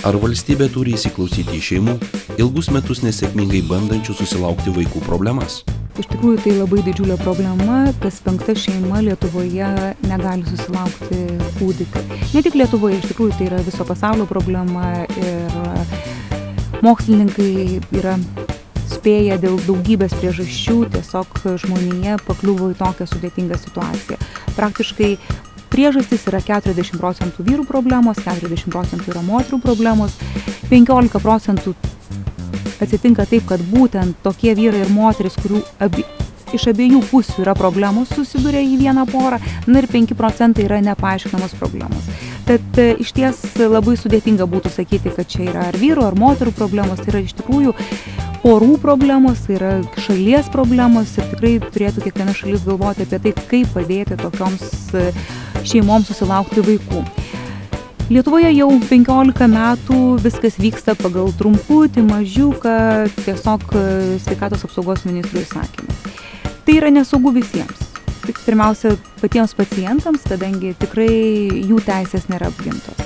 Ar valstybė turi įsiklausyti į šeimų, ilgus metus nesėkmingai bandančių susilaukti vaikų problemas? Iš tikrųjų, tai labai didžiulė problema, kas 5. šeima Lietuvoje negali susilaukti kūdikio. Ne tik Lietuvoje, iš tikrųjų, tai yra viso pasaulio problema ir mokslininkai yra spėję dėl daugybės priežasčių, tiesiog žmonija pakliuvo į tokią sudėtingą situaciją. Praktiškai priežastys yra 40% vyrų problemos, 40% yra moterų problemos, 15% atsitinka taip, kad būtent tokie vyrai ir moteris, kurių iš abiejų pusių yra problemos, susiduria į vieną porą, ir 5% yra nepaaiškinamos problemos. Tad iš ties labai sudėtinga būtų sakyti, kad čia yra ar vyrų, ar moterų problemos, tai yra iš tikrųjų porų problemos, tai yra šalies problemos ir tikrai turėtų kiekviena šalis galvoti apie tai, kaip padėti tokioms šeimoms susilaukti vaikų. Lietuvoje jau 15 metų viskas vyksta pagal trumputį, mažiuką, tiesiog sveikatos apsaugos ministro įsakymą. Tai yra nesaugu visiems. Tik pirmiausia patiems pacientams, kadangi tikrai jų teisės nėra apgintos.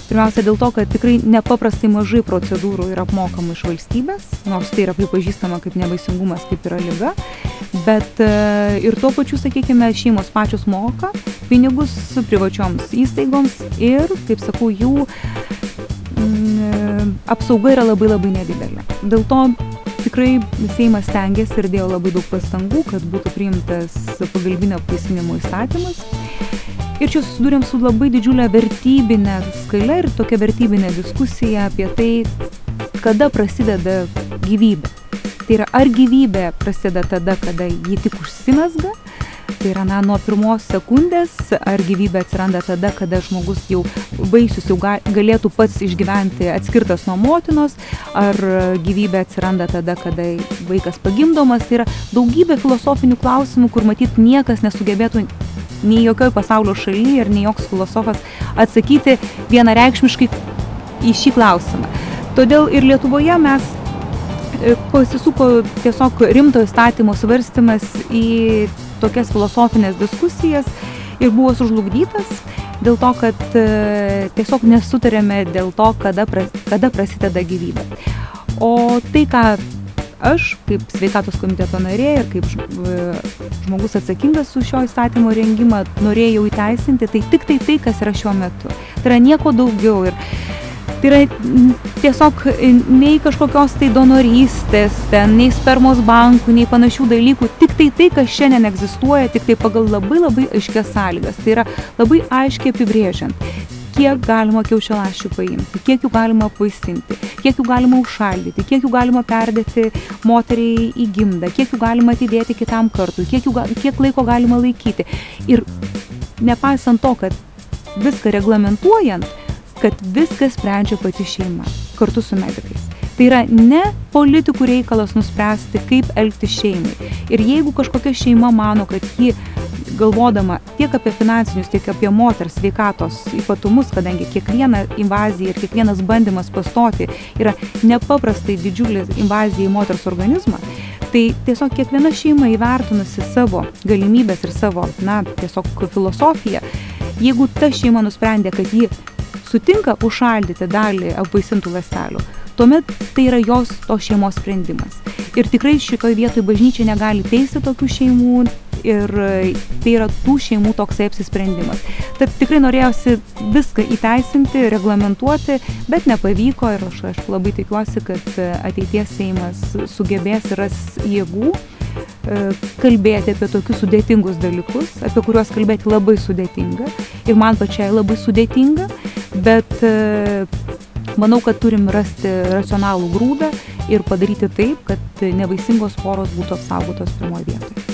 Pirmiausia dėl to, kad tikrai nepaprastai mažai procedūrų yra apmokama iš valstybės, nors tai yra pripažįstama kaip nevaisingumas, kaip yra liga, bet ir tuo pačiu, sakykime, šeimos pačios moka pinigus privačioms įstaigoms ir, kaip sakau, jų apsauga yra labai nedidelė. Dėl to tikrai Seimas stengiasi ir dėjo labai daug pastangų, kad būtų priimtas pagalbinio apvaisinimo įstatymas. Ir čia susidūrėm su labai didžiulė vertybinė skala ir tokia vertybinė diskusija apie tai, kada prasideda gyvybė. Tai yra, ar gyvybė prasideda tada, kada ji tik užsimezga, tai yra nuo pirmos sekundės, ar gyvybė atsiranda tada, kada žmogus jau vaisius jau galėtų pats išgyventi atskirtas nuo motinos, ar gyvybė atsiranda tada, kada vaikas pagimdomas. Tai yra daugybė filosofinių klausimų, kur matyt niekas nesugebėtų nei jokioj pasaulio šalyje ir nei joks filosofas atsakyti vienareikšmiškai į šį klausimą. Todėl ir Lietuvoje mes pasisuko tiesiog rimto įstatymo svarstymas į tokias filosofinės diskusijas ir buvo sužlugdytas dėl to, kad tiesiog nesutarėme dėl to, kada prasideda gyvybė. O tai, ką aš, kaip sveikatos komiteto narė ir kaip žmogus atsakingas už šio įstatymo rengimą, norėjau įteisinti, tai tik tai, kas yra šiuo metu. Tai yra nieko daugiau ir tai yra tiesiog nei kažkokios tai donorystės, nei spermos bankų, nei panašių dalykų, tik tai, kas šiandien egzistuoja, tik tai pagal labai aiškias sąlygas. Tai yra labai aiškiai apibrėžiant, kiek galima kiaušialąsčių paimti, kiek jų galima apvaisinti, kiek jų galima užšaldyti, kiek jų galima perdėti moteriai į gimdą, kiek jų galima atidėti kitam kartui, kiek laiko galima laikyti. Ir nepaisant to, kad viską reglamentuojant, kad viską sprendžia pati šeima kartu su medikais. Tai yra ne politikų reikalas nuspręsti, kaip elgtis šeimai. Ir jeigu kažkokia šeima mano, kad ji galvodama tiek apie finansinius, tiek apie moters sveikatos ypatumus, kadangi kiekviena invazija ir kiekvienas bandymas pastoti yra nepaprastai didžiulė invazija į moters organizmą, tai tiesiog kiekviena šeima įvertinusi savo galimybės ir savo, tiesiog filosofiją, jeigu ta šeima nusprendė, kad ji sutinka užšaldyti dalį apvaisintų ląstelių, tuomet tai yra jos tos šeimos sprendimas. Ir tikrai šitoj vietoj bažnyčia negali teisti tokių šeimų ir tai yra tų šeimų toksai apsisprendimas. Tad tikrai norėjosi viską įteisinti, reglamentuoti, bet nepavyko ir aš labai tikiuosi, kad ateities Seimas sugebės ir ras jėgų kalbėti apie tokius sudėtingus dalykus, apie kuriuos kalbėti labai sudėtinga ir man pačiai labai sudėtinga, bet manau, kad turim rasti racionalų grūdą ir padaryti taip, kad nevaisingos poros būtų apsaugotos pirmoje vietoje.